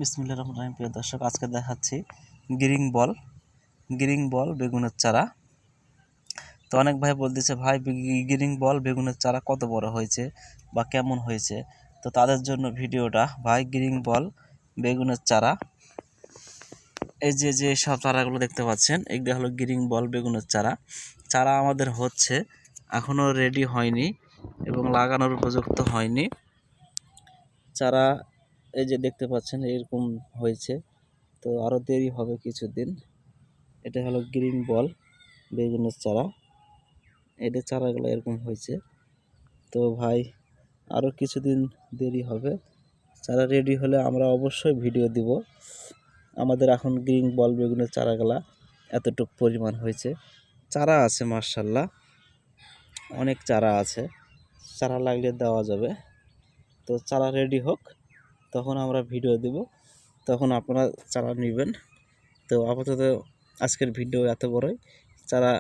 বিসমিল্লাহির রহমানির রহিম। প্রিয় দর্শক, আজকে দেখাচ্ছি গ্রিন বল বেগুনের চারা। তো অনেক ভাই বলতেছে, ভাই গ্রিন বল বেগুনের চারা কত বড় হয়েছে বা কেমন হয়েছে। তো তাদের জন্য ভিডিওটা। ভাই গ্রিন বল বেগুনের চারা, এই যে সব চারাগুলো দেখতে পাচ্ছেন, এগুলো হলো গ্রিন বল বেগুনের চারা। চারা আমাদের হচ্ছে, এখনও রেডি হয়নি এবং লাগানোর উপযুক্ত হয়নি। চারা এই যে দেখতে পাচ্ছেন এরকম হয়েছে, তো আরও দেরি হবে কিছুদিন। এটা হলো গ্রিন বল বেগুনের চারা, এদের চারাগুলো এরকম হয়েছে। তো ভাই আরও কিছুদিন দেরি হবে, চারা রেডি হলে আমরা অবশ্যই ভিডিও দিব। আমাদের এখন গ্রিন বল বেগুনের চারাগুলা এতটুকু পরিমাণ হয়েছে। চারা আছে মার্শাল্লাহ, অনেক চারা আছে, চারা লাগলে দেওয়া যাবে। তো চারা রেডি হোক, তখন আমরা ভিডিও দিব, তখন আপনারা চারা নেবেন। তো আপাতত আজকের ভিডিও এত বড়ই। চারা